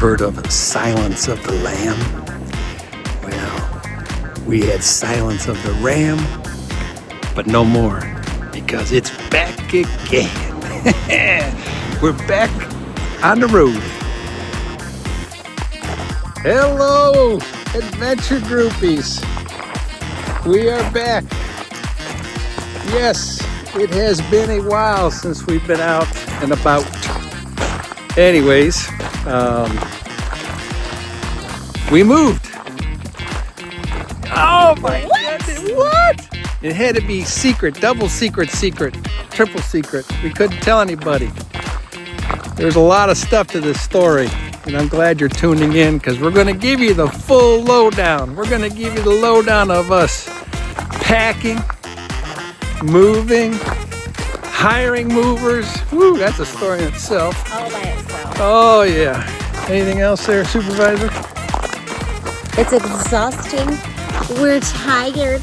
heard of Silence of the Lamb? Well, we had Silence of the Ram, but no more, because it's back again. We're back on the road. Hello, adventure groupies. We are back. Yes, it has been a while since we've been out and about. Anyways, we moved. Oh my goodness, what? It had to be secret, double secret, triple secret. We couldn't tell anybody. There's a lot of stuff to this story, and I'm glad you're tuning in because we're going to give you the full lowdown. We're going to give you the lowdown of us packing, moving, hiring movers. Woo, that's a story in itself. All by itself. Oh, yeah. Anything else there, Supervisor? It's exhausting. We're tired.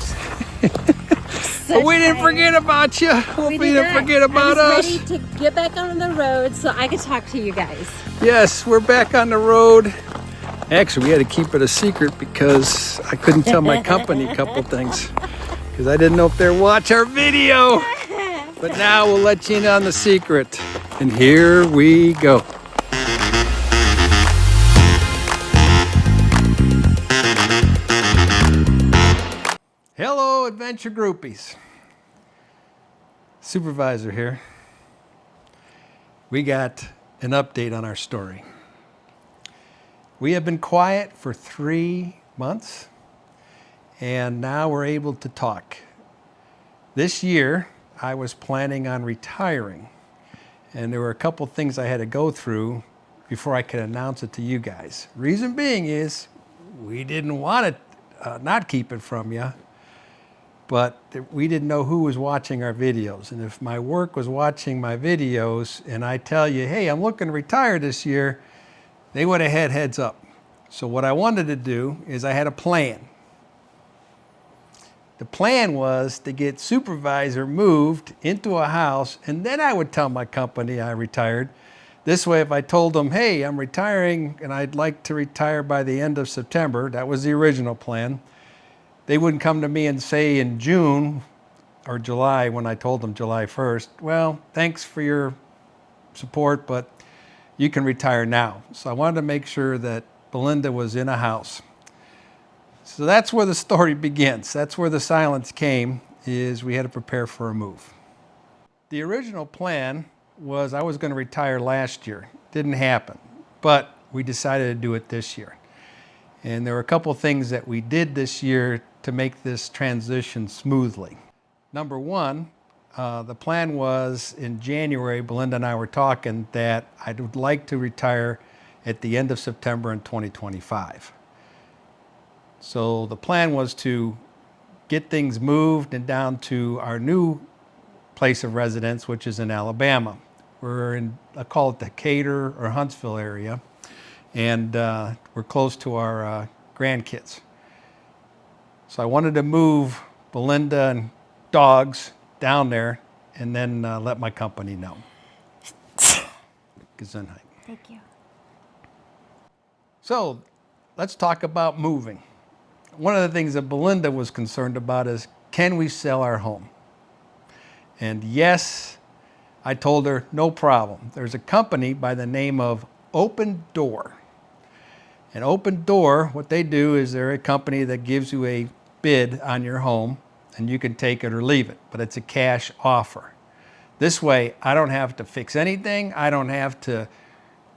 But we didn't forget about you. Hope you didn't forget about us. I was ready to get back on the road so I could talk to you guys. Yes, we're back on the road. Actually, we had to keep it a secret because I couldn't tell my company a couple things because I didn't know if they'd watch our video. But now we'll let you in on the secret. And here we go. Hello, adventure groupies. Supervisor here. We got an update on our story. We have been quiet for 3 months, and now we're able to talk. This year, I was planning on retiring, and there were a couple things I had to go through before I could announce it to you guys. Reason being is we didn't want to not keep it from you, but we didn't know who was watching our videos. And if my work was watching my videos and I tell you, hey, I'm looking to retire this year, they would have had heads up. So what I wanted to do is I had a plan. The plan was to get Supervisor moved into a house, and then I would tell my company I retired. This way, if I told them, hey, I'm retiring and I'd like to retire by the end of September, that was the original plan, they wouldn't come to me and say in June or July when I told them July 1st, well, thanks for your support, but you can retire now. So I wanted to make sure that Belinda was in a house. So that's where the story begins. That's where the silence came, is we had to prepare for a move. The original plan was I was going to retire last year. Didn't happen, but we decided to do it this year. And there were a couple things that we did this year to make this transition smoothly. Number one, the plan was in January, Belinda and I were talking that I would like to retire at the end of September in 2025. So the plan was to get things moved and down to our new place of residence, which is in Alabama. We're in, I call it the Decatur or Huntsville area, and we're close to our grandkids. So I wanted to move Belinda and dogs down there and then let my company know. Gesundheit. Thank you. So let's talk about moving. One of the things that Belinda was concerned about is, can we sell our home? And yes, I told her, no problem. There's a company by the name of Open Door. And Open Door, what they do is they're a company that gives you a bid on your home, and you can take it or leave it, but it's a cash offer. This way, I don't have to fix anything. I don't have to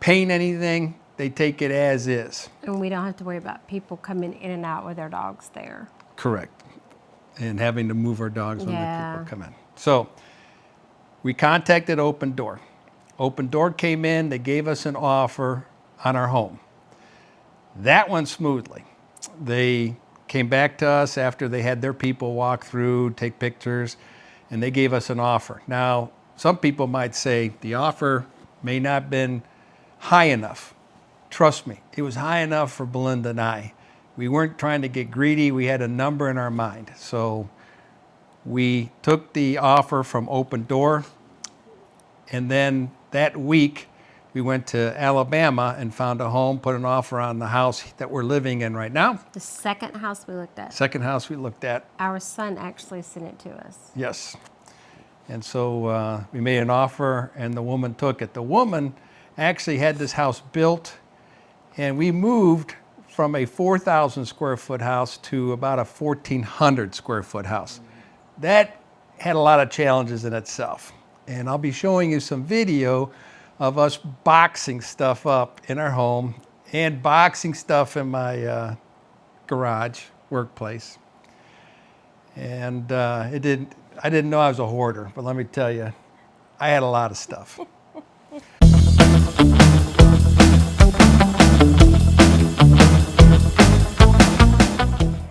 paint anything. They take it as is. And we don't have to worry about people coming in and out with their dogs there. Correct. And having to move our dogs when the people come in. So we contacted Open Door. Open Door came in, they gave us an offer on our home. That went smoothly. They came back to us after they had their people walk through, take pictures, and they gave us an offer. Now, some people might say the offer may not have been high enough. Trust me, it was high enough for Belinda and I. We weren't trying to get greedy. We had a number in our mind. So we took the offer from Open Door, and then that week we went to Alabama and found a home, put an offer on the house that we're living in right now. The second house we looked at. Second house we looked at. Our son actually sent it to us. Yes. And so we made an offer and the woman took it. The woman actually had this house built, and we moved from a 4,000 square foot house to about a 1,400 square foot house. That had a lot of challenges in itself. And I'll be showing you some video of us boxing stuff up in our home and boxing stuff in my garage, workplace. And I didn't know I was a hoarder, but let me tell you, I had a lot of stuff.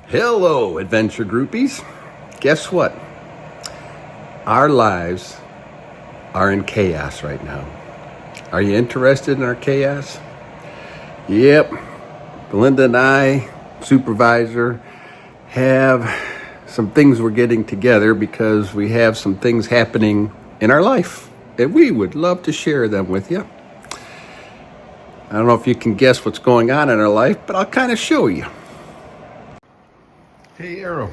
Hello, adventure groupies. Guess what? Our lives are in chaos right now. Are you interested in our chaos? Yep. Belinda and I, supervisor, have some things we're getting together because we have some things happening in our life, and we would love to share them with you. I don't know if you can guess what's going on in our life, but I'll kind of show you. Hey, Arrow,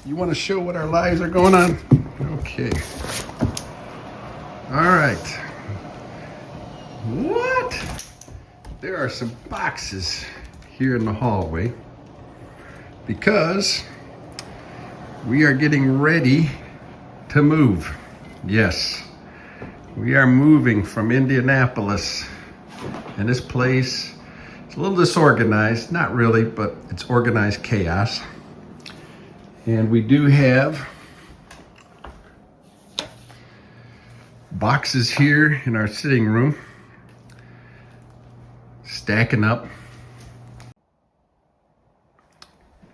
you want to show what our lives are going on? Okay. All right. What? There are some boxes here in the hallway because we are getting ready to move. Yes, we are moving from Indianapolis, and this place is a little disorganized. Not really, but it's organized chaos. And we do have boxes here in our sitting room, stacking up.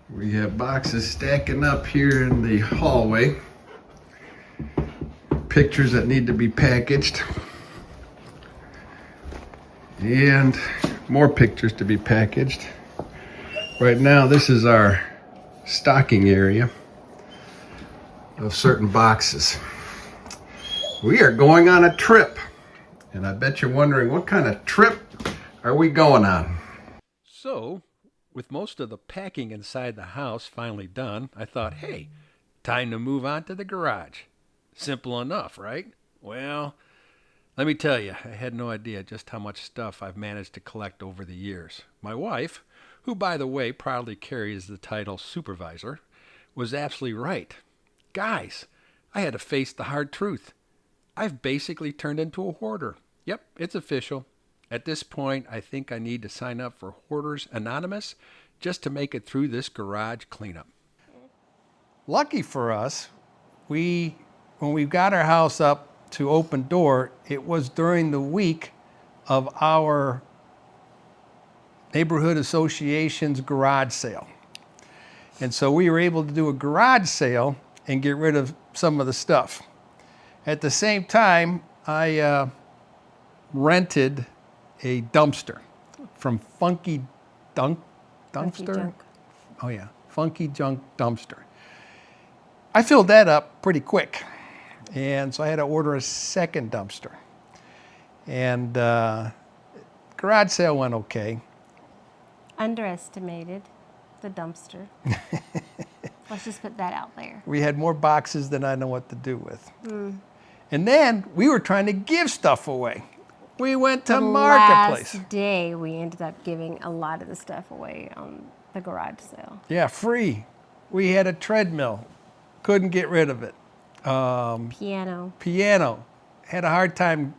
We have boxes stacking up here in the hallway. Pictures that need to be packaged. And more pictures to be packaged. Right now, this is our stocking area of certain boxes. We are going on a trip, and I bet you're wondering, what kind of trip are we going on? So, with most of the packing inside the house finally done, I thought, hey, time to move on to the garage. Simple enough, right? Well, let me tell you, I had no idea just how much stuff I've managed to collect over the years. My wife, who, by the way, proudly carries the title supervisor, was absolutely right. Guys, I had to face the hard truth. I've basically turned into a hoarder. Yep, it's official. At this point, I think I need to sign up for Hoarders Anonymous just to make it through this garage cleanup. Lucky for us, when we got our house up to open door, it was during the week of our neighborhood association's garage sale. And so we were able to do a garage sale and get rid of some of the stuff. At the same time, I rented a dumpster from Funky Dumpster? Funky Junk. Oh yeah, Funky Junk Dumpster. I filled that up pretty quick. And so I had to order a second dumpster. And garage sale went okay. Underestimated the dumpster. Let's just put that out there. We had more boxes than I know what to do with. And then we were trying to give stuff away. We went to Marketplace. Last day, we ended up giving a lot of the stuff away on the garage sale. Yeah, free. We had a treadmill. Couldn't get rid of it. Piano. Had a hard time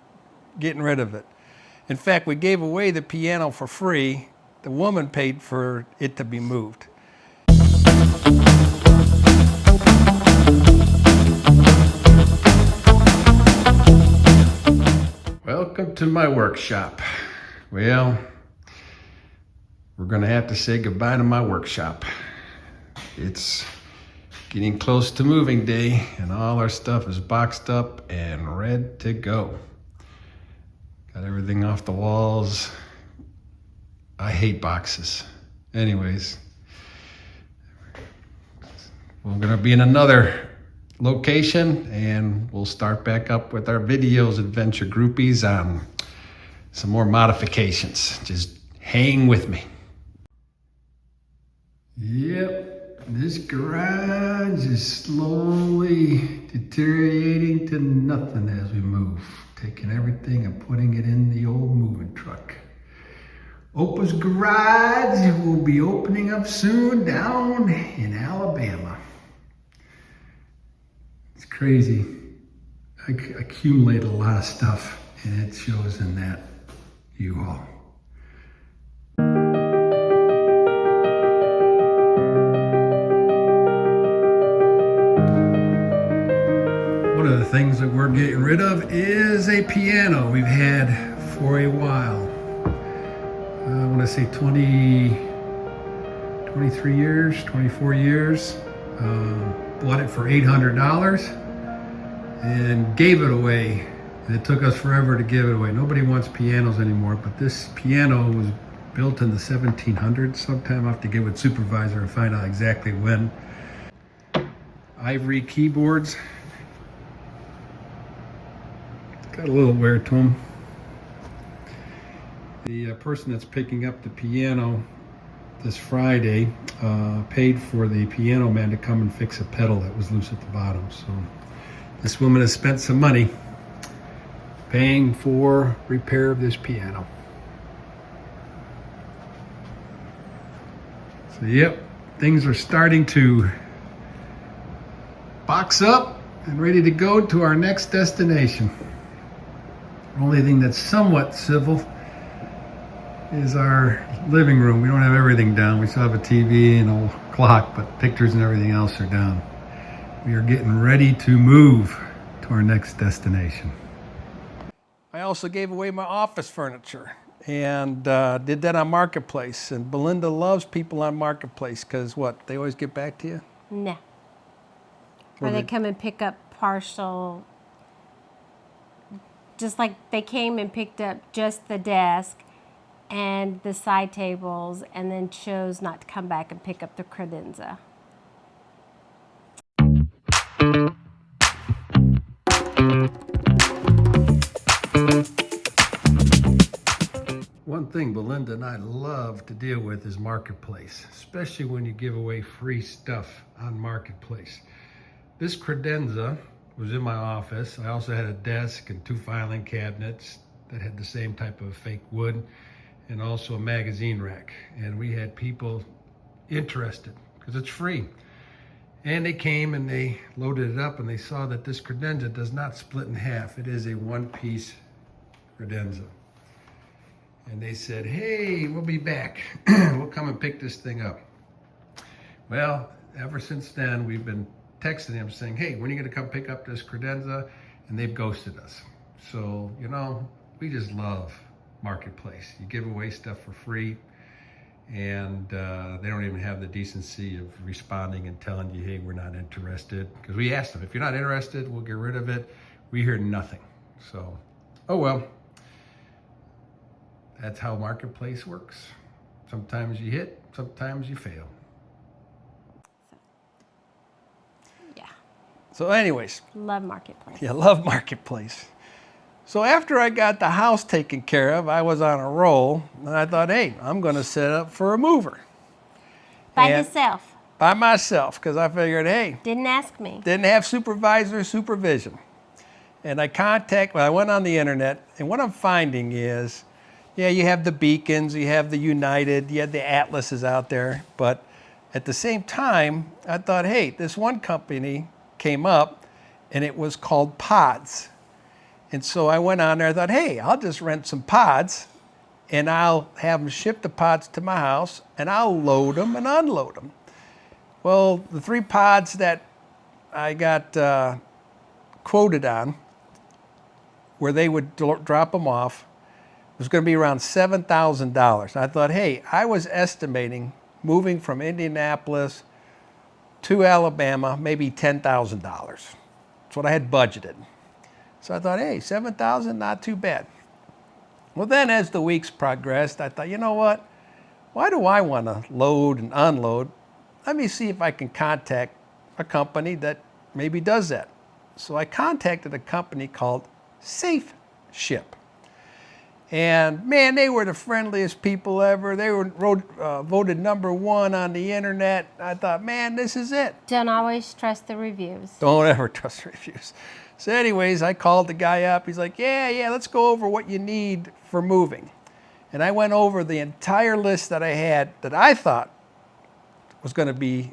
getting rid of it. In fact, we gave away the piano for free. The woman paid for it to be moved. Welcome to my workshop. Well, we're gonna have to say goodbye to my workshop. It's getting close to moving day, and all our stuff is boxed up and ready to go. Got everything off the walls. I hate boxes. Anyways, we're gonna be in another location, and we'll start back up with our videos, adventure groupies, on some more modifications. Just hang with me. Yep, this garage is slowly deteriorating to nothing as we move. Taking everything and putting it in the old moving truck. Opa's garage will be opening up soon down in Alabama. It's crazy. I accumulate a lot of stuff, and it shows in that U-Haul. One of the things that we're getting rid of is a piano we've had for a while. I want to say 23 years, 24 years. Bought it for $800 and gave it away. And it took us forever to give it away. Nobody wants pianos anymore, but this piano was built in the 1700s. Sometime I have to get with supervisor and find out exactly when. Ivory keyboards. Got a little wear to them. The person that's picking up the piano this Friday paid for the piano man to come and fix a pedal that was loose at the bottom. So this woman has spent some money paying for repair of this piano. So yep, things are starting to box up and ready to go to our next destination. Only thing that's somewhat civil is our living room. We don't have everything down. We still have a TV and a clock, but pictures and everything else are down. We are getting ready to move to our next destination. I also gave away my office furniture and did that on Marketplace. And Belinda loves people on Marketplace because what? They always get back to you? No. Or they come and pick up partial. Just like they came and picked up just the desk and the side tables and then chose not to come back and pick up the credenza. One thing Belinda and I love to deal with is Marketplace, especially when you give away free stuff on Marketplace. This credenza was in my office. I also had a desk and 2 filing cabinets that had the same type of fake wood and also a magazine rack. And we had people interested because it's free. And they came and they loaded it up and they saw that this credenza does not split in half. It is a one-piece credenza. And they said, hey, we'll be back. We'll come and pick this thing up. Well, ever since then, we've been texting him saying, hey, when are you gonna come pick up this credenza? And they've ghosted us. So, you know, we just love Marketplace. You give away stuff for free and they don't even have the decency of responding and telling you, hey, we're not interested. Because we asked them, if you're not interested, we'll get rid of it. We hear nothing. So, oh well. That's how Marketplace works. Sometimes you hit, sometimes you fail. Yeah. So anyways. Love Marketplace. Yeah, love Marketplace. So after I got the house taken care of, I was on a roll, and I thought, hey, I'm going to set up for a mover. By yourself? By myself, because I figured, hey. Didn't ask me. Didn't have supervision. And I went on the internet, and what I'm finding is, yeah, you have the Beacons, you have the United, you have the Atlases out there, but at the same time, I thought, hey, this one company came up, and it was called Pods. And so I went on there, I thought, hey, I'll just rent some pods and I'll have them ship the pods to my house and I'll load them and unload them. Well, the 3 pods that I got quoted on, where they would drop them off, was going to be around $7,000. I thought, hey, I was estimating moving from Indianapolis to Alabama, maybe $10,000. That's what I had budgeted. So I thought, hey, $7,000, not too bad. Well, then as the weeks progressed, I thought, you know what? Why do I want to load and unload? Let me see if I can contact a company that maybe does that. So I contacted a company called Safe Ship. And man, they were the friendliest people ever. They were voted #1 on the internet. I thought, man, this is it. Don't always trust the reviews. Don't ever trust reviews. So anyways, I called the guy up. He's like, yeah, let's go over what you need for moving. And I went over the entire list that I had that I thought was going to be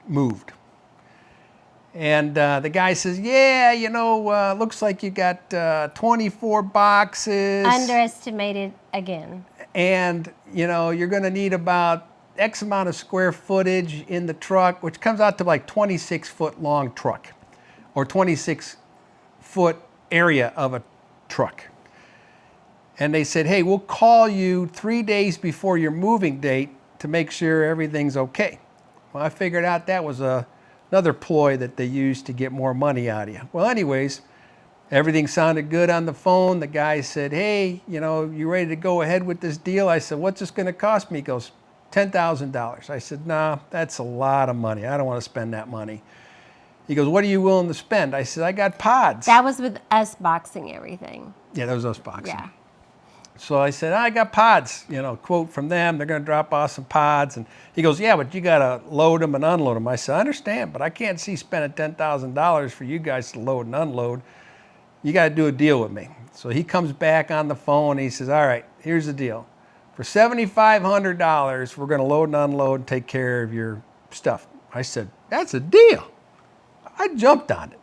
moved. And the guy says, yeah, looks like you got 24 boxes. Underestimated again. And, you're going to need about X amount of square footage in the truck, which comes out to like 26-foot long truck or 26-foot area of a truck. And they said, hey, we'll call you 3 days before your moving date to make sure everything's okay. Well, I figured out that was another ploy that they used to get more money out of you. Well, anyways, everything sounded good on the phone. The guy said, hey, you ready to go ahead with this deal? I said, what's this going to cost me? He goes, $10,000. I said, nah, that's a lot of money. I don't want to spend that money. He goes, what are you willing to spend? I said, I got pods. That was with us boxing everything. Yeah, that was us boxing. Yeah. So I said, I got pods, quote from them. They're going to drop off some pods. And he goes, yeah, but you got to load them and unload them. I said, I understand, but I can't see spending $10,000 for you guys to load and unload. You got to do a deal with me. So he comes back on the phone. And he says, all right, here's the deal. For $7,500, we're going to load and unload and take care of your stuff. I said, that's a deal. I jumped on it.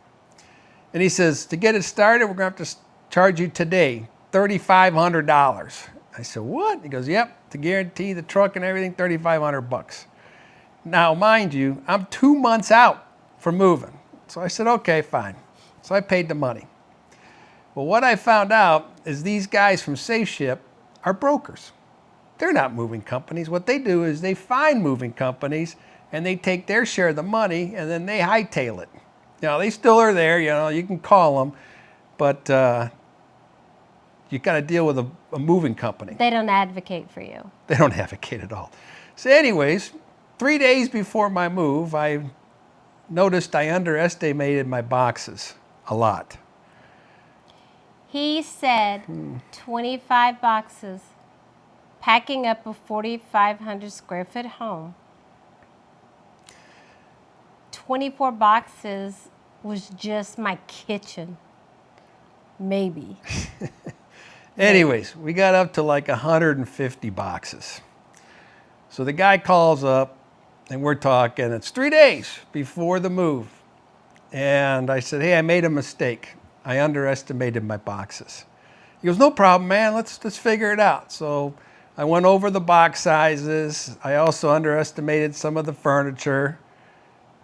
And he says, to get it started, we're going to have to charge you today $3,500. I said, what? He goes, yep, to guarantee the truck and everything, $3,500. Now, mind you, I'm 2 months out from moving. So I said, okay, fine. So I paid the money. Well, what I found out is these guys from SafeShip are brokers. They're not moving companies. What they do is they find moving companies and they take their share of the money and then they hightail it. They still are there, you can call them, but you got to deal with a moving company. They don't advocate for you. They don't advocate at all. So anyways, 3 days before my move, I noticed I underestimated my boxes a lot. He said 25 boxes, packing up a 4,500 square foot home. 24 boxes was just my kitchen. Maybe. Anyways, we got up to like 150 boxes. So the guy calls up and we're talking. It's 3 days before the move. And I said, hey, I made a mistake. I underestimated my boxes. He goes, no problem, man. Let's figure it out. So I went over the box sizes. I also underestimated some of the furniture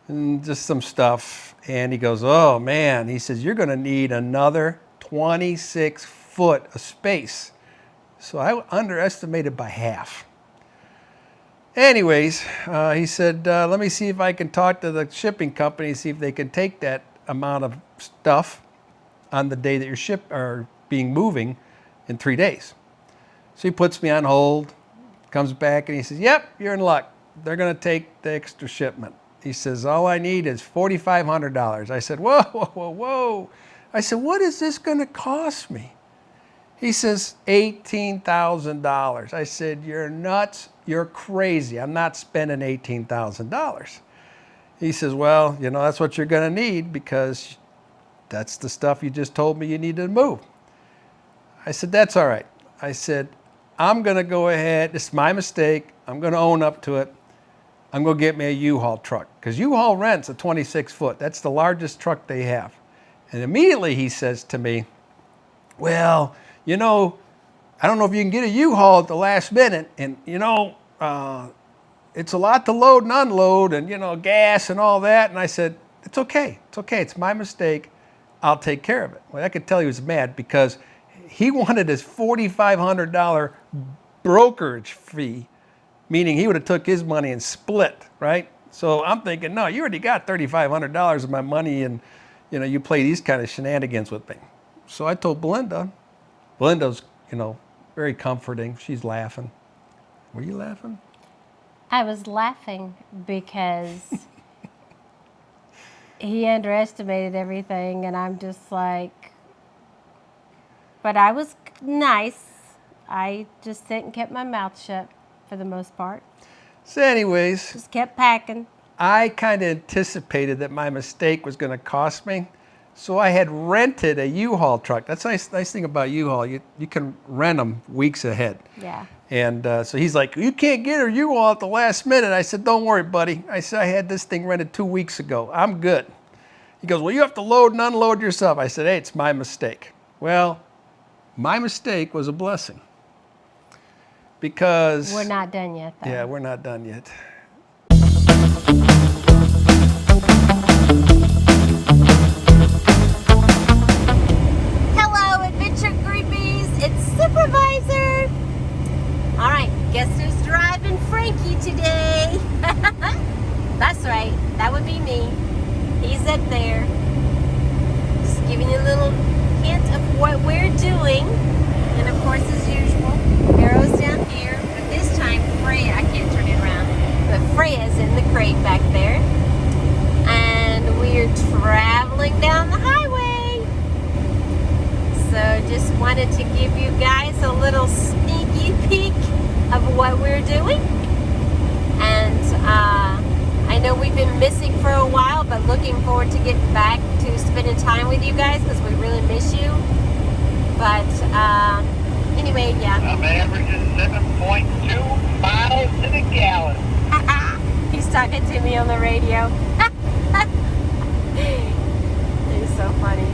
and just some stuff. And he goes, oh, man. He says, you're going to need another 26 foot of space. So I underestimated by half. Anyways, he said, let me see if I can talk to the shipping company, see if they can take that amount of stuff on the day that you're moving in 3 days. So he puts me on hold, comes back and he says, yep, you're in luck. They're going to take the extra shipment. He says, all I need is $4,500. I said, whoa. I said, what is this going to cost me? He says, $18,000. I said, you're nuts. You're crazy. I'm not spending $18,000. He says, well, that's what you're going to need because that's the stuff you just told me you need to move. I said, that's all right. I said, I'm going to go ahead. It's my mistake. I'm going to own up to it. I'm going to get me a U-Haul truck because U-Haul rents a 26 foot. That's the largest truck they have. And immediately he says to me, well, I don't know if you can get a U-Haul at the last minute. And, it's a lot to load and unload and, gas and all that. And I said, it's okay. It's okay. It's my mistake. I'll take care of it. Well, I could tell he was mad because he wanted his $4,500 brokerage fee, meaning he would have took his money and split, right? So I'm thinking, no, you already got $3,500 of my money and, you play these kind of shenanigans with me. So I told Belinda. Belinda's, very comforting. She's laughing. Were you laughing? I was laughing because he underestimated everything, and I'm just like, but I was nice. I just sit and kept my mouth shut for the most part. So anyways, Just kept packing. I kind of anticipated that my mistake was going to cost me. So I had rented a U-Haul truck. That's the nice thing about U-Haul. You can rent them weeks ahead. Yeah. And so he's like, you can't get a U-Haul at the last minute. I said, don't worry, buddy. I said, I had this thing rented 2 weeks ago. I'm good. He goes, well, you have to load and unload yourself. I said, hey, it's my mistake. Well, my mistake was a blessing. Because... We're not done yet, though. Yeah, we're not done yet. Hello, adventure groupies. It's Supervisor. All right, guess who's driving Frankie today? That's right, that would be me. He's up there. Just giving you a little hint of what we're doing. And of course, as usual, arrows down here. But this time, Freya, I can't turn it around, but Freya's in the crate back there. And we're traveling down the highway. So just wanted to give you guys a little sneaky peek of what we're doing. And I know we've been missing for a while, but looking forward to getting back to spending time with you guys because we really miss you. But anyway, yeah. I'm averaging 7.2 miles to the gallon. He's talking to me on the radio. It's so funny.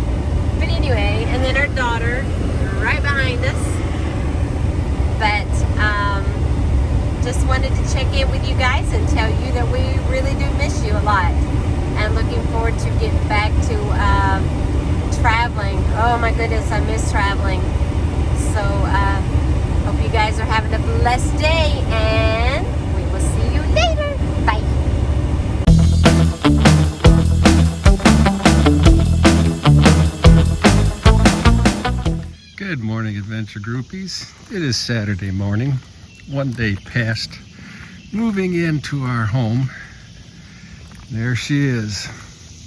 But anyway, and then our daughter right behind us. But just wanted to check in with you guys and tell you that we really do miss you a lot. And looking forward to getting back to traveling. Oh my goodness, I miss traveling. So hope you guys are having a blessed day, and we will see you later. Bye. Good morning, adventure groupies. It is Saturday morning, one day past moving into our home. There she is,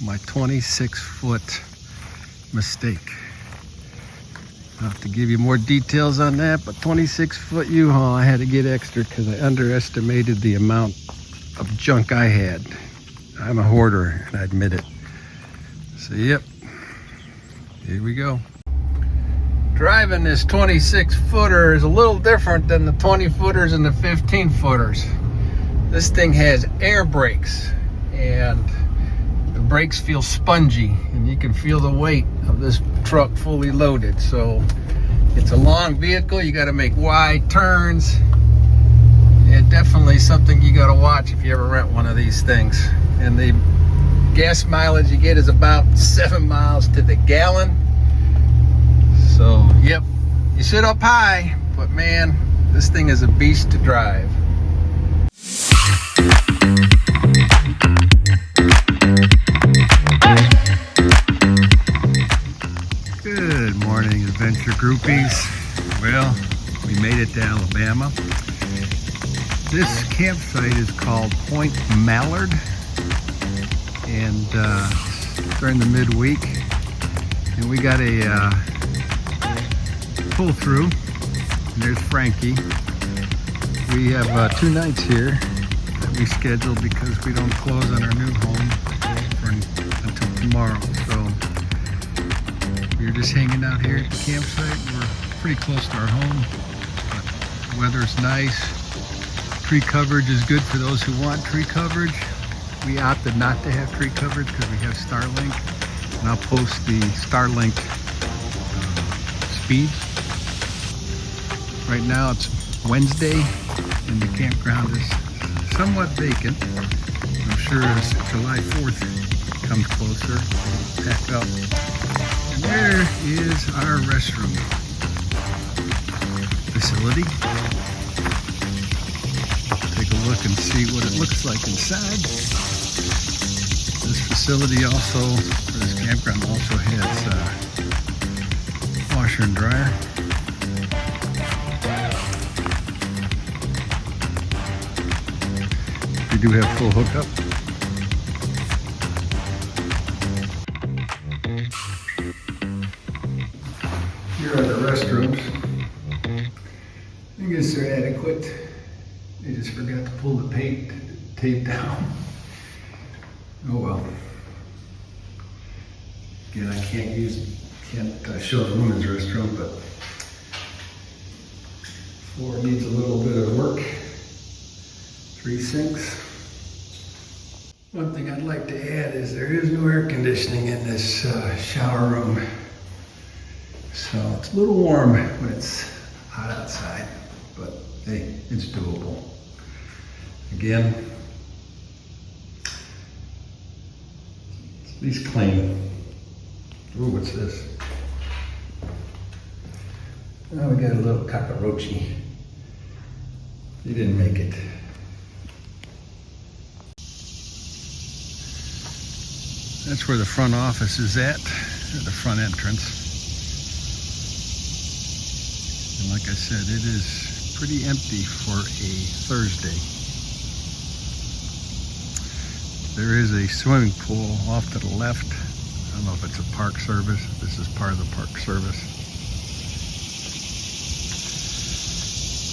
my 26-foot mistake. I'll have to give you more details on that, but 26-foot U-Haul, I had to get extra because I underestimated the amount of junk I had. I'm a hoarder, and I admit it. So, yep, here we go. Driving this 26-footer is a little different than the 20-footers and the 15-footers. This thing has air brakes, and the brakes feel spongy, and you can feel the weight of this truck fully loaded. So it's a long vehicle. You got to make wide turns. It definitely something you got to watch if you ever rent one of these things. And the gas mileage you get is about 7 miles to the gallon. So, yep, you sit up high, but man, this thing is a beast to drive. Good morning, adventure groupies. Well, we made it to Alabama. This campsite is called Point Mallard, and during the midweek, and we got a pull through. And there's Frankie. We have 2 nights here that we scheduled because we don't close on our new home until tomorrow. So we're just hanging out here at the campsite. We're pretty close to our home. But the weather's nice. Tree coverage is good for those who want tree coverage. We opted not to have tree coverage because we have Starlink. And I'll post the Starlink speeds. Right now it's Wednesday and the campground is somewhat vacant. I'm sure as July 4th comes closer, we'll pack up. And there is our restroom facility. Take a look and see what it looks like inside. This facility also, or this campground also has washer and dryer. We do have full hookup. Here are the restrooms. I guess they're adequate. They just forgot to pull the tape down. Oh well. Again, I can't show the women's restroom, but floor needs a little bit of work. 3 sinks. One thing I'd like to add is there is no air conditioning in this shower room. So it's a little warm when it's hot outside, but hey, it's doable. Again, it's at least clean. Ooh, what's this? Oh, we got a little cockroachy. He didn't make it. That's where the front office is at, or the front entrance. And like I said, it is pretty empty for a Thursday. There is a swimming pool off to the left. I don't know if it's a park service. This is part of the park service.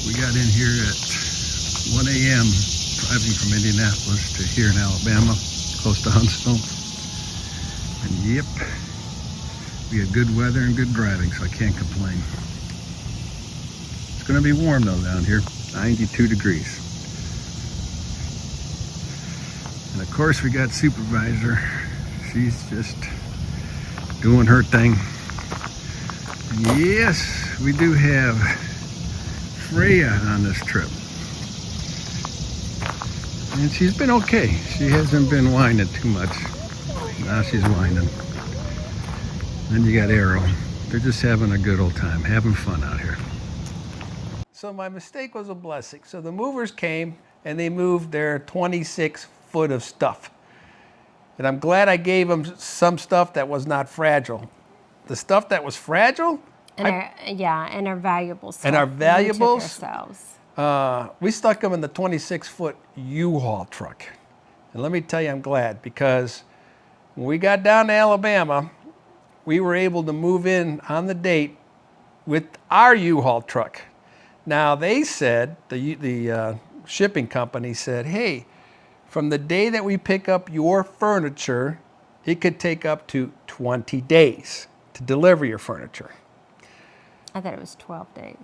We got in here at 1 a.m. driving from Indianapolis to here in Alabama, close to Huntsville. And yep, we had good weather and good driving, so I can't complain. It's gonna be warm though down here, 92 degrees. And of course we got supervisor. She's just doing her thing. And yes, we do have Freya on this trip. And she's been okay. She hasn't been whining too much. Now she's whining. Then you got Arrow. They're just having a good old time, having fun out here. So my mistake was a blessing. So the movers came and they moved their 26 foot of stuff. And I'm glad I gave them some stuff that was not fragile. The stuff that was fragile, and our valuables. And our valuables, we took ourselves. We stuck them in the 26 foot U-Haul truck. And let me tell you, I'm glad, because when we got down to Alabama, we were able to move in on the date with our U-Haul truck. Now they said, the shipping company said, hey, from the day that we pick up your furniture, it could take up to 20 days to deliver your furniture. I thought it was 12 days.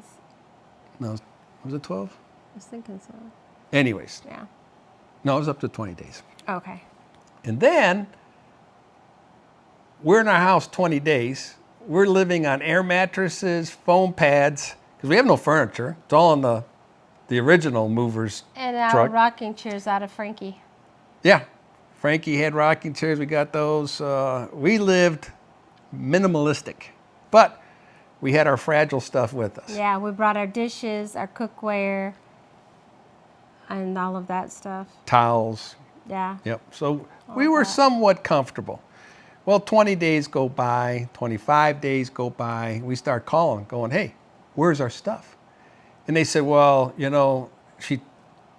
No, was it 12? I was thinking so. Anyways. Yeah. No, it was up to 20 days. Okay. And then we're in our house 20 days. We're living on air mattresses, foam pads, because we have no furniture. It's all in the original movers And our truck. rocking chairs out of Frankie. Yeah. Frankie had rocking chairs. We got those. We lived minimalistic, but we had our fragile stuff with us. Yeah, we brought our dishes, our cookware, and all of that stuff. Towels. Yeah. Yep. So we were somewhat comfortable. Well, 20 days go by, 25 days go by. We start calling, going, hey, where's our stuff? And they said, well, you know,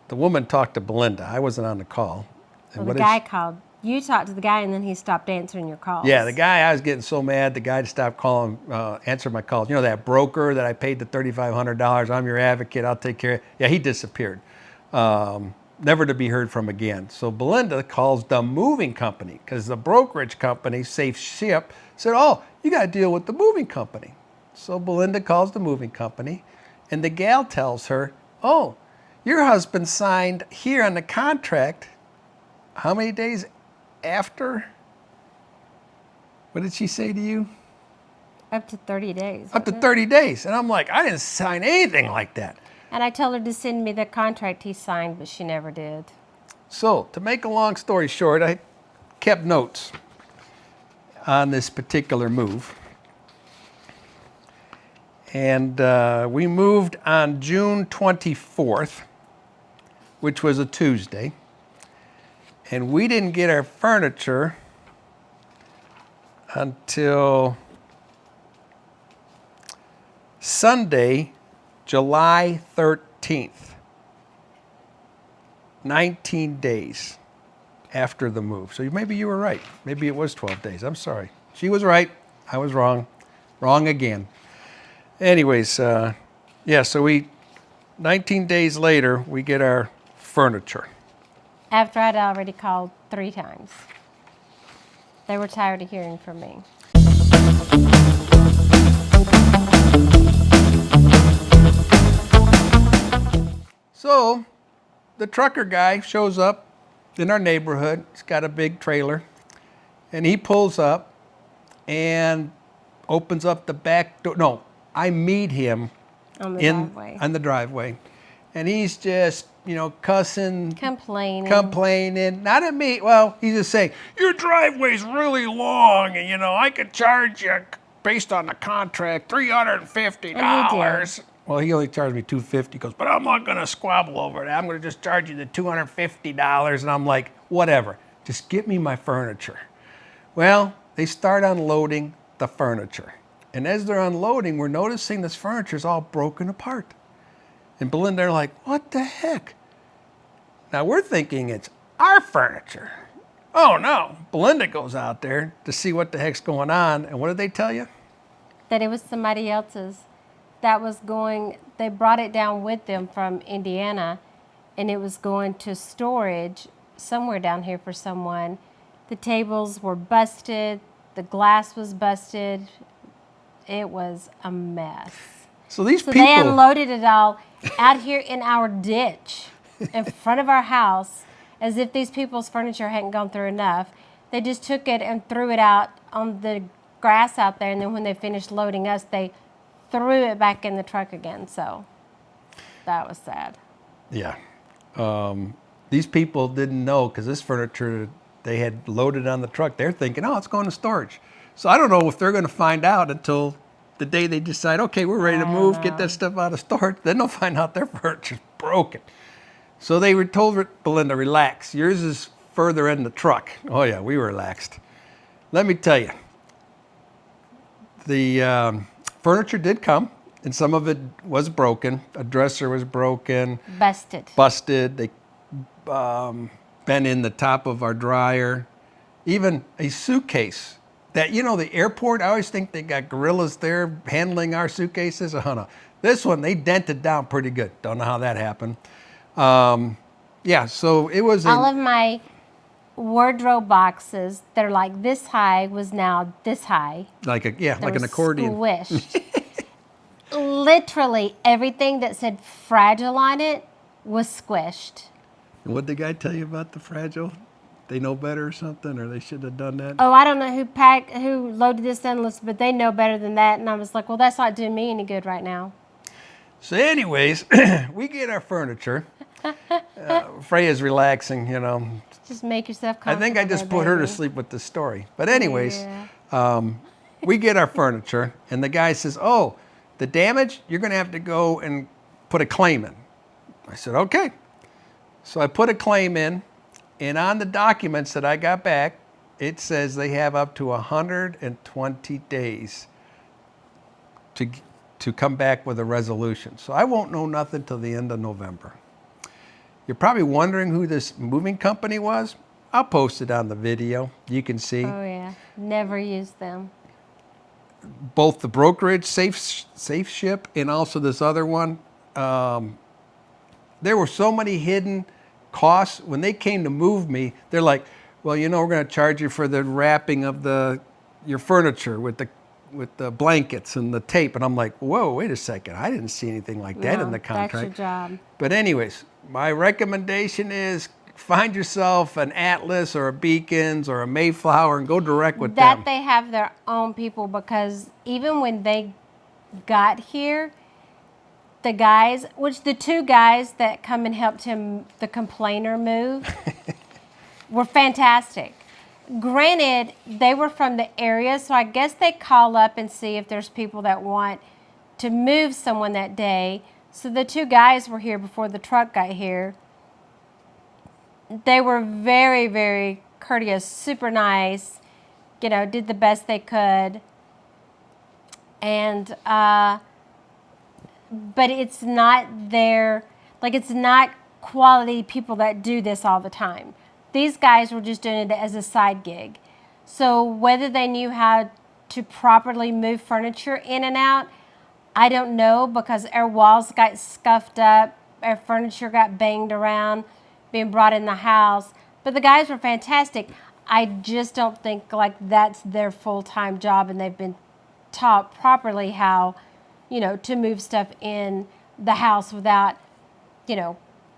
the woman talked to Belinda. I wasn't on the call. And Well, the guy called. You talked to the guy, and then he stopped answering your calls. Yeah, the guy, I was getting so mad, the guy stopped calling, answering my calls. You know, that broker that I paid the $3,500, I'm your advocate, I'll take care of it. Yeah, he disappeared. Never to be heard from again. So Belinda calls the moving company, because the brokerage company, Safe Ship, said, oh, you got to deal with the moving company. So Belinda calls the moving company, and the gal tells her, oh, your husband signed here on the contract, how many days after? What did she say to you? Up to 30 days. Up to wasn't it? 30 days. And I'm like, I didn't sign anything like that. And I told her to send me the contract he signed, but she never did. So, to make a long story short, I kept notes on this particular move. And we moved on June 24th, which was a Tuesday. And we didn't get our furniture until Sunday, July 13th. 19 days after the move. So maybe you were right. Maybe it was 12 days. I'm sorry. She was right. I was wrong. Wrong again. Anyways, yeah, so we 19 days later, we get our furniture. After I'd already called 3 times. They were tired of hearing from me. So the trucker guy shows up in our neighborhood. He's got a big trailer. And he pulls up and opens up the back door. No, I meet him On the driveway. on the driveway. And he's just, cussing. Complaining. Not at me. Well, he's just saying, your driveway's really long. And, I could charge you, based on the contract, $350. Well, he only charged me $250. He goes, but I'm not going to squabble over it. I'm going to just charge you the $250. And I'm like, whatever. Just get me my furniture. Well, they start unloading the furniture. And as they're unloading, we're noticing this furniture is all broken apart. And Belinda are like, what the heck? Now we're thinking it's our furniture. Oh no. Belinda goes out there to see what the heck's going on. And what did they tell you? That it was somebody else's that was going, they brought it down with them from Indiana, and it was going to storage somewhere down here for someone. The tables were busted, the glass was busted. It was a mess. So these So people, they unloaded it all out here in our ditch in front of our house, as if these people's furniture hadn't gone through enough. They just took it and threw it out on the grass out there, and then when they finished loading us, they threw it back in the truck again. So that was sad. yeah. These people didn't know, because this furniture they had loaded on the truck. They're thinking, oh, it's going to storage. So I don't know if they're going to find out until the day they decide, okay, we're ready to move, get that stuff out of storage. Then they'll find out their furniture's broken. So they were told Belinda, relax. Yours is further in the truck. Oh yeah, we relaxed. Let me tell you, the furniture did come, and some of it was broken. A dresser was broken. Busted. They bent in the top of our dryer. Even a suitcase that, the airport, I always think they got gorillas there handling our suitcases. Oh no. This one, they dented down pretty good. Don't know how that happened. Yeah, so it was all of my wardrobe boxes, they're like this high, was now this high. Like an accordion. Squished. Literally everything that said fragile on it was squished. What did the guy tell you about the fragile? They know better or something, or they should have done that? Oh, I don't know who loaded this endless, but they know better than that. And I was like, well, that's not doing me any good right now. So anyways, we get our furniture. Freya's relaxing, Just make yourself comfortable. I think I just put her to sleep with the story. But anyways, Yeah. we get our furniture, and the guy says, oh, the damage, you're going to have to go and put a claim in. I said, okay. So I put a claim in, and on the documents that I got back, it says they have up to 120 days to come back with a resolution. So I won't know nothing till the end of November. You're probably wondering who this moving company was. I'll post it on the video. You can see. Oh, yeah. Never used them. Both the brokerage, Safe Ship, and also this other one. There were so many hidden costs. When they came to move me, they're like, well, we're going to charge you for the wrapping of your furniture with the blankets and the tape. And I'm like, whoa, wait a second. I didn't see anything like that in the contract. That's your job. But anyways, my recommendation is find yourself an Atlas or a Beacons or a Mayflower and go direct with them. That they have their own people, because even when they got here, the 2 guys that come and helped him, the complainer, move, were fantastic. Granted, they were from the area, so I guess they call up and see if there's people that want to move someone that day. So the 2 guys were here before the truck got here. They were very, very courteous, super nice, did the best they could. And, but it's not it's not quality people that do this all the time. These guys were just doing it as a side gig. So whether they knew how to properly move furniture in and out, I don't know, because our walls got scuffed up, our furniture got banged around, being brought in the house. But the guys were fantastic. I just don't think like that's their full-time job, and they've been taught properly how, to move stuff in the house without,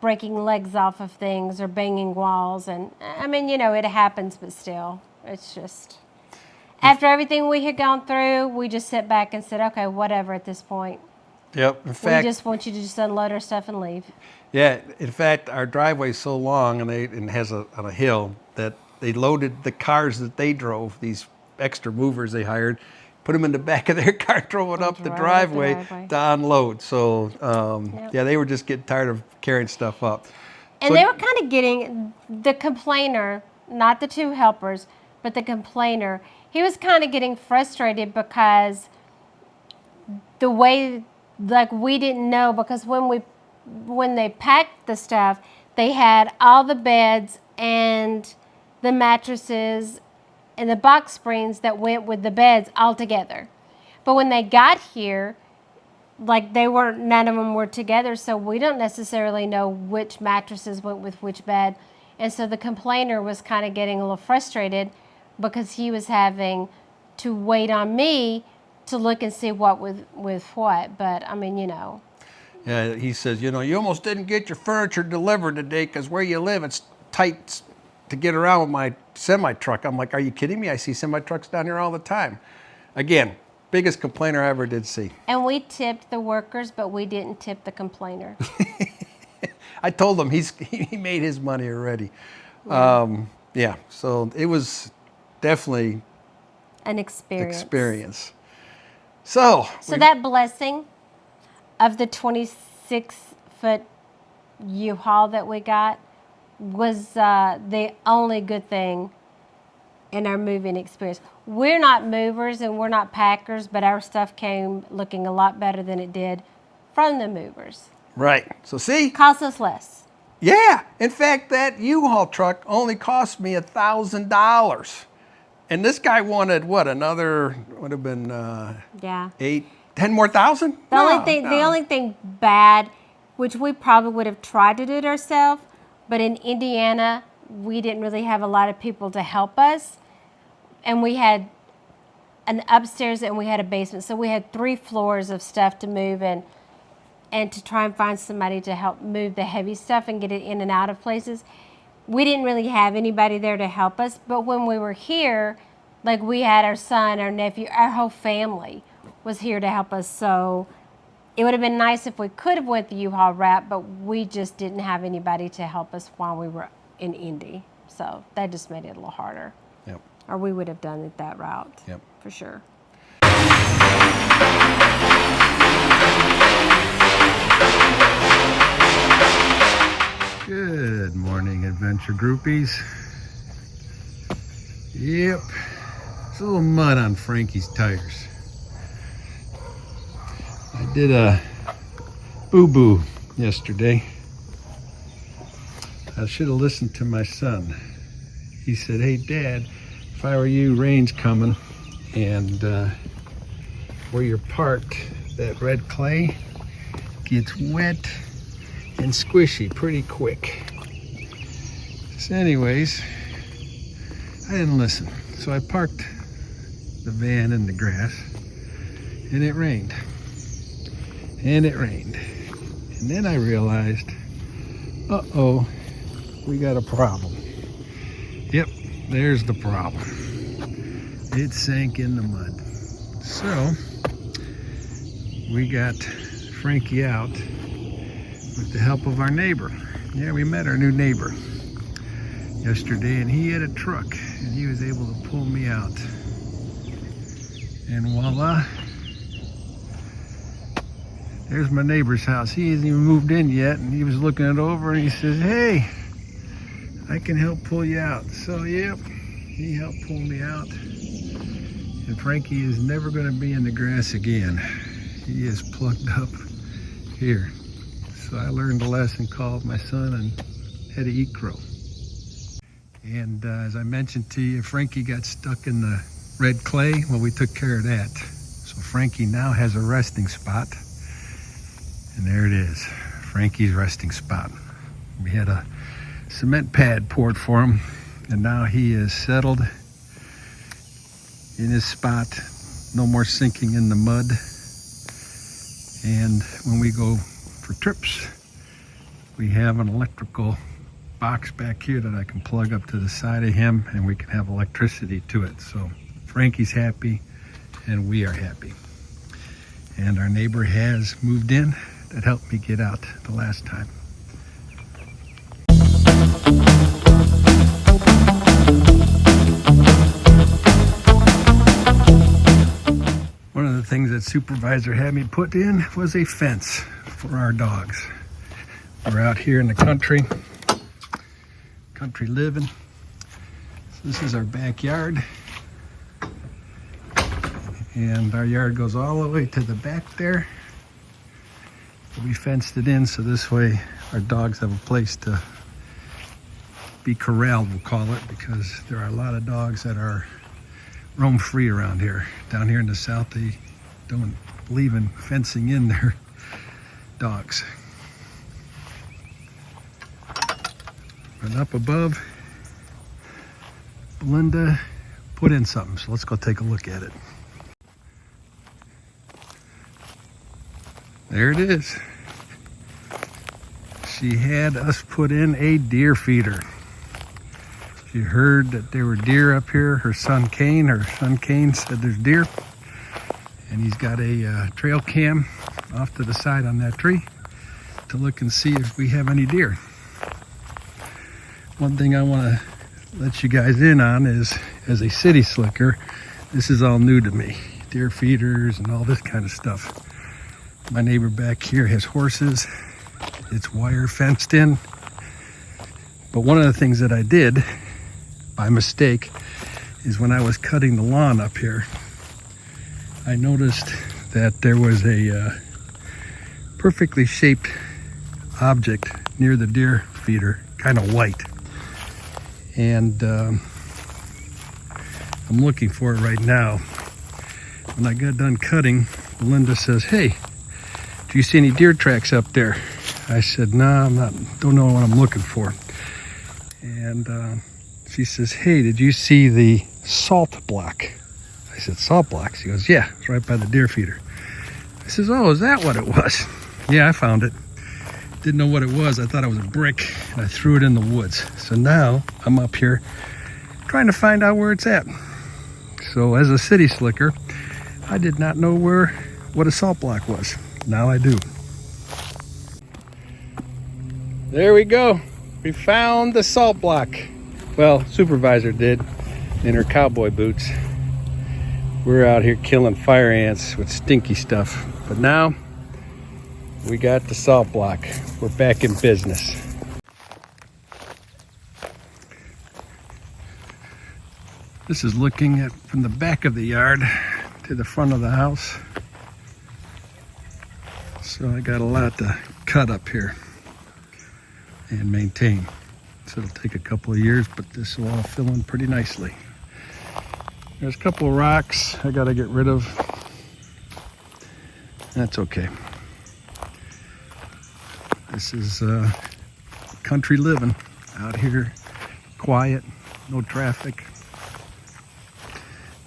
breaking legs off of things or banging walls. And I mean, it happens, but still, it's just, after everything we had gone through, we just sit back and said, okay, whatever at this point. Yep. In fact, We just want you to just unload our stuff and leave. yeah. In fact, our driveway's so long and it has on a hill that they loaded the cars that they drove, these extra movers they hired, put them in the back of their car, drove it up the driveway to unload. So, yeah, they were just getting tired of carrying stuff up. And So- they were kind of getting the complainer, not the two helpers, but the complainer. He was kind of getting frustrated because the way, like, we didn't know, because when they packed the stuff, they had all the beds and the mattresses and the box springs that went with the beds all together. But when they got here, like, none of them were together, so we don't necessarily know which mattresses went with which bed. And so the complainer was kind of getting a little frustrated because he was having to wait on me to look and see what with what. But I mean, Yeah, he says, you almost didn't get your furniture delivered today because where you live, it's tight to get around with my semi-truck. I'm like, are you kidding me? I see semi-trucks down here all the time. Again, biggest complainer I ever did see. And we tipped the workers, but we didn't tip the complainer. I told him he made his money already. Yeah, so it was definitely An experience. So that blessing of the 26-foot U-Haul that we got was the only good thing in our moving experience. We're not movers and we're not packers, but our stuff came looking a lot better than it did from the movers. right. So see, Cost us less. yeah. In fact, that U-Haul truck only cost me $1,000, and this guy wanted what? Another would have been Yeah. 10 more thousand. The only thing bad, which we probably would have tried to do it ourselves, but in Indiana, we didn't really have a lot of people to help us. And we had an upstairs and we had a basement. So we had 3 floors of stuff to move and to try and find somebody to help move the heavy stuff and get it in and out of places. We didn't really have anybody there to help us. But when we were here, like, we had our son, our nephew, our whole family was here to help us. So it would have been nice if we could have went the U-Haul route, but we just didn't have anybody to help us while we were in Indy. So that just made it a little harder. Yep. Or we would have done it that route. Yep. For sure. Good morning, adventure groupies. Yep. There's a little mud on Frankie's tires. I did a boo-boo yesterday. I should have listened to my son. He said, hey, Dad, if I were you, rain's coming, and where you're parked, that red clay gets wet and squishy pretty quick. So anyways, I didn't listen. So I parked the van in the grass, and it rained. And it rained. And then I realized, uh-oh, we got a problem. Yep, there's the problem. It sank in the mud. So we got Frankie out with the help of our neighbor. Yeah, we met our new neighbor yesterday, and he had a truck, and he was able to pull me out. And voila, there's my neighbor's house. He hasn't even moved in yet, and he was looking it over, and he says, hey, I can help pull you out. So, yep, he helped pull me out. And Frankie is never going to be in the grass again. He is plugged up here. So I learned a lesson, called my son, and had to eat crow. And as I mentioned to you, Frankie got stuck in the red clay. Well, we took care of that. So Frankie now has a resting spot. And there it is, Frankie's resting spot. We had a cement pad poured for him, and now he is settled in his spot. No more sinking in the mud. And when we go for trips, we have an electrical box back here that I can plug up to the side of him, and we can have electricity to it. So Frankie's happy and we are happy. And our neighbor has moved in that helped me get out the last time. One of the things that supervisor had me put in was a fence for our dogs. We're out here in the country living. So this is our backyard. And our yard goes all the way to the back there. We fenced it in so this way our dogs have a place to be corralled, we'll call it, because there are a lot of dogs that are roam free around here. Down here in the south, they don't believe in fencing in their dogs. And up above, Belinda put in something, so let's go take a look at it. There it is. She had us put in a deer feeder. She heard that there were deer up here. Her son Kane said there's deer. And he's got a trail cam off to the side on that tree to look and see if we have any deer. One thing I want to let you guys in on is, as a city slicker, this is all new to me. Deer feeders and all this kind of stuff. My neighbor back here has horses. It's wire fenced in. But one of the things that I did by mistake is when I was cutting the lawn up here, I noticed that there was a perfectly shaped object near the deer feeder, kind of white. And I'm looking for it right now. When I got done cutting, Belinda says, "Hey, do you see any deer tracks up there?" I said, "No, don't know what I'm looking for." And she says, "Hey, did you see the salt block?" I said, "Salt block?" She goes, "Yeah, it's right by the deer feeder." I says, "Oh, is that what it was?" "Yeah, I found it." Didn't know what it was. I thought it was a brick, and I threw it in the woods. So now I'm up here trying to find out where it's at. So as a city slicker, I did not know what a salt block was. Now I do. There we go. We found the salt block. Well, supervisor did in her cowboy boots. We're out here killing fire ants with stinky stuff. But now we got the salt block. We're back in business. This is looking at from the back of the yard to the front of the house. So I got a lot to cut up here and maintain. So it'll take a couple of years, but this will all fill in pretty nicely. There's a couple of rocks I gotta get rid of. That's okay. This is country living out here, quiet, no traffic.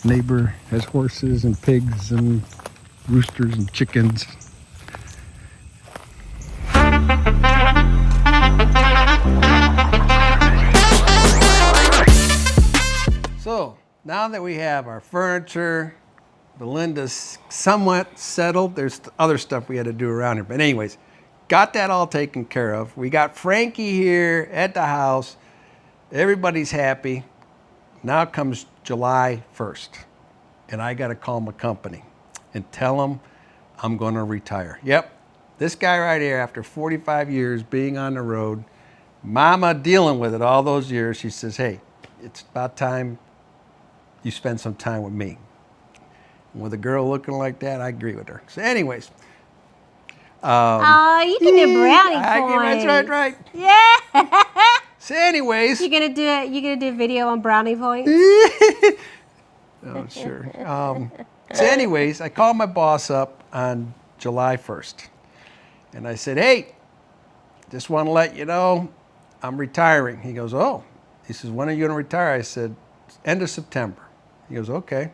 Neighbor has horses and pigs and roosters and chickens. So now that we have our furniture, Belinda's somewhat settled. There's other stuff we had to do around here. But anyways, got that all taken care of. We got Frankie here at the house. Everybody's happy. Now comes July 1st. And I got to call my company and tell them I'm going to retire. Yep, this guy right here, after 45 years being on the road, mama dealing with it all those years, she says, "Hey, it's about time you spend some time with me." And with a girl looking like that, I agree with her. So anyways. Oh, you can do brownie points. That's right. Yeah. So anyways. You gonna do a video on brownie points? Oh, sure. So anyways, I called my boss up on July 1st. And I said, hey, just want to let you know I'm retiring. He goes, oh. He says, when are you going to retire? I said, end of September. He goes, okay.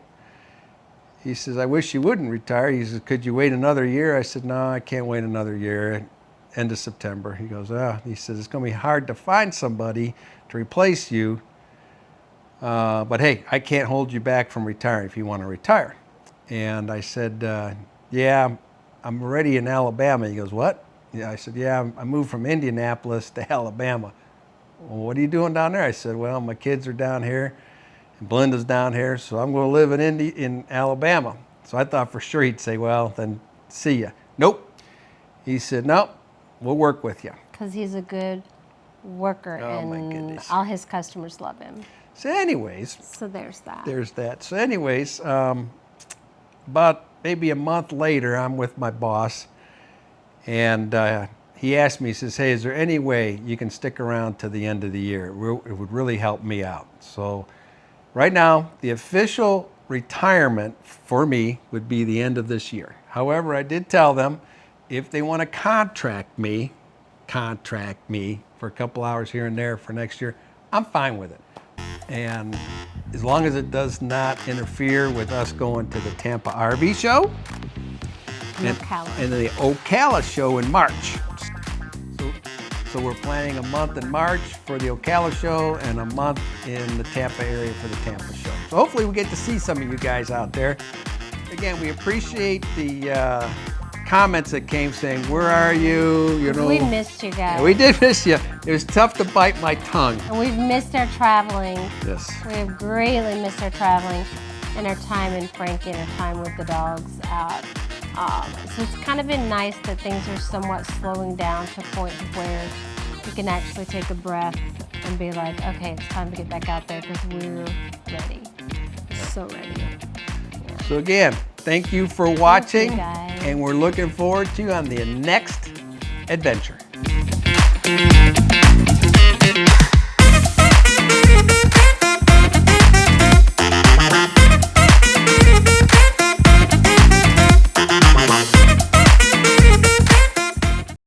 He says, I wish you wouldn't retire. He says, could you wait another year? I said, no, I can't wait another year. End of September. He goes, He says, it's going to be hard to find somebody to replace you. But hey, I can't hold you back from retiring if you want to retire. And I said, yeah, I'm already in Alabama. He goes, what? Yeah, I said, yeah, I moved from Indianapolis to Alabama. Well, what are you doing down there? I said, well, my kids are down here, and Belinda's down here, so I'm going to live in Alabama. So I thought for sure he'd say, well, then see ya. Nope. He said, nope, we'll work with you. Because he's a good worker, Oh, my and goodness. all his customers love him. So anyways, So there's that. there's that. So anyways, about maybe a month later, I'm with my boss, and he asked me, he says, hey, is there any way you can stick around to the end of the year? It would really help me out. So right now, the official retirement for me would be the end of this year. However, I did tell them if they want to contract me for a couple hours here and there for next year, I'm fine with it. And as long as it does not interfere with us going to the Tampa RV show and the Ocala show in March. So we're planning a month in March for the Ocala show and a month in the Tampa area for the Tampa show. So hopefully we get to see some of you guys out there. Again, we appreciate the comments that came saying, where are you? You know, We missed you guys. Yeah, we did miss you. It was tough to bite my tongue. And we've missed our traveling. Yes. We have greatly missed our traveling and our time in Frankie and our time with the dogs out. So it's kind of been nice that things are somewhat slowing down to a point where you can actually take a breath and be like, okay, it's time to get back out there because we're ready. So ready. So again, thank you for watching, guys. and we're looking forward to you on the next adventure.